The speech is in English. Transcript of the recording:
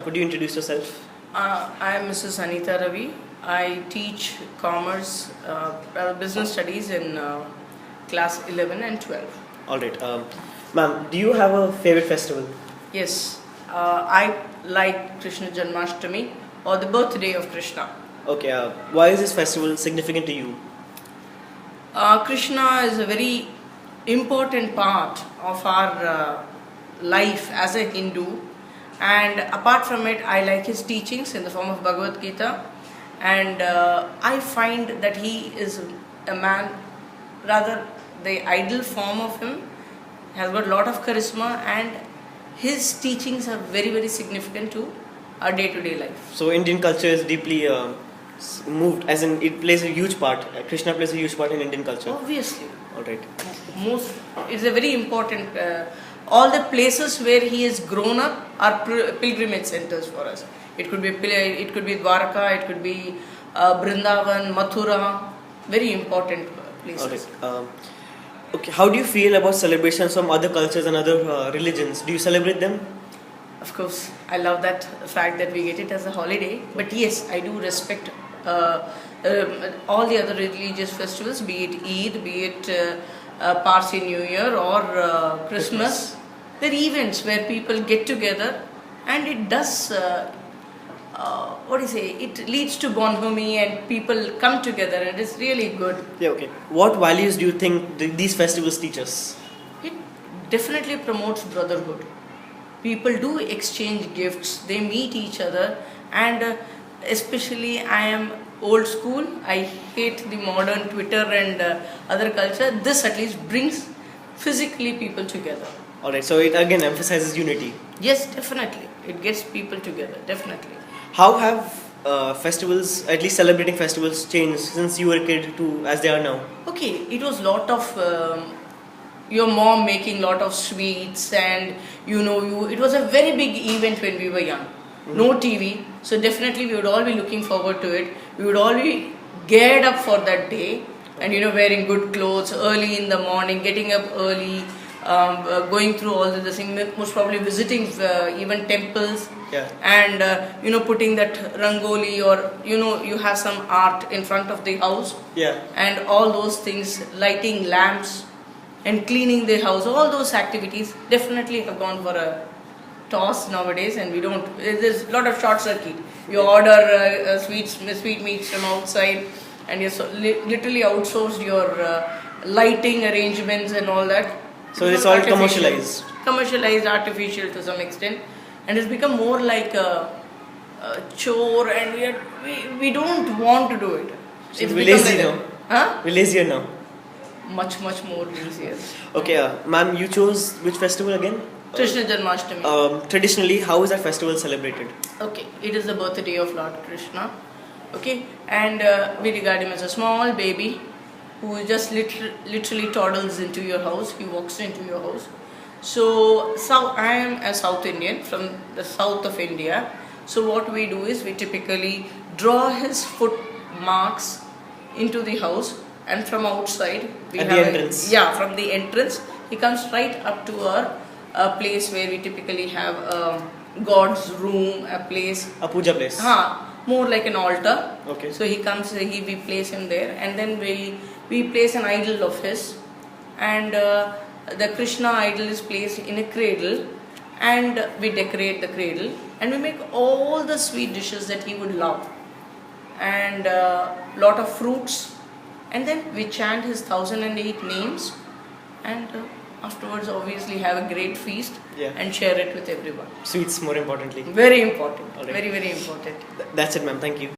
Could you introduce yourself? I am Mrs. Anita Ravi. I teach commerce, business studies in class 11 and 12. All right. Ma'am, do you have a favorite festival? Yes, I like Krishna Janmashtami or the birthday of Krishna. Okay. Why is this festival significant to you? Krishna is a very important part of our life as a Hindu, and apart from it, I like his teachings in the form of Bhagavad Gita, and I find that he is a man, rather the ideal form of him has got a lot of charisma, and his teachings are very, very significant to our day-to-day life. So Indian culture is deeply moved, as in it plays a huge part. Krishna plays a huge part in Indian culture. Obviously. All right. It's a very important, all the places where he has grown up are pilgrimage centers for us. It could be Dwarka, it could be Brindavan, Mathura, very important places. All right. Okay. How do you feel about celebrations from other cultures and other religions? Do you celebrate them? Of course, I love that fact that we get it as a holiday. But yes, I do respect all the other religious festivals, be it Eid, be it Parsi New Year or Christmas. They're events where people get together, and it does, it leads to bonhomie and people come together, and it's really good. Yeah, okay. What values do you think these festivals teach us? It definitely promotes brotherhood. People do exchange gifts, they meet each other, and especially I am old school, I hate the modern Twitter and other culture. This at least brings physically people together. Alright, so it again emphasizes unity. Yes, definitely. It gets people together, definitely. How have festivals, at least celebrating festivals, changed since you were a kid to as they are now? Okay, it was lot of your mom making lot of sweets, and it was a very big event when we were young. Mm-hmm. No TV, so definitely we would all be looking forward to it. We would all be geared up for that day, and wearing good clothes early in the morning, getting up early, going through all the things, most probably visiting even temples. Yeah. And putting that rangoli, or you have some art in front of the house. Yeah. And all those things, lighting lamps and cleaning the house, all those activities definitely have gone for a toss nowadays, and there's a lot of short circuit. You order sweet meats from outside, and you literally outsourced your lighting arrangements and all that. So it's all commercialized. Commercialized, artificial to some extent, and it's become more like a chore, and we don't want to do it. So we're lazy now. Huh? We're lazier now. Much more lazier. Okay, ma'am, you chose which festival again? Krishna Janmashtami. Traditionally, how is that festival celebrated? Okay, it is the birthday of Lord Krishna. Okay, and we regard him as a small baby who just literally toddles into your house. He walks into your house. So I am a South Indian from the south of India. So what we do is we typically draw his foot marks into the house, and from outside we at have the entrance. from the entrance he comes right up to our place where we typically have God's room, a place. A puja place. More like an altar. Okay. So he comes, we place him there, and then we place an idol of his, and the Krishna idol is placed in a cradle, and we decorate the cradle, and we make all the sweet dishes that he would love, and lot of fruits, and then we chant his 1008 names, and afterwards obviously have a great feast. Yeah. And share it with everyone. Sweets more importantly. Very important. All right. Very, very important. That's it, ma'am. Thank you.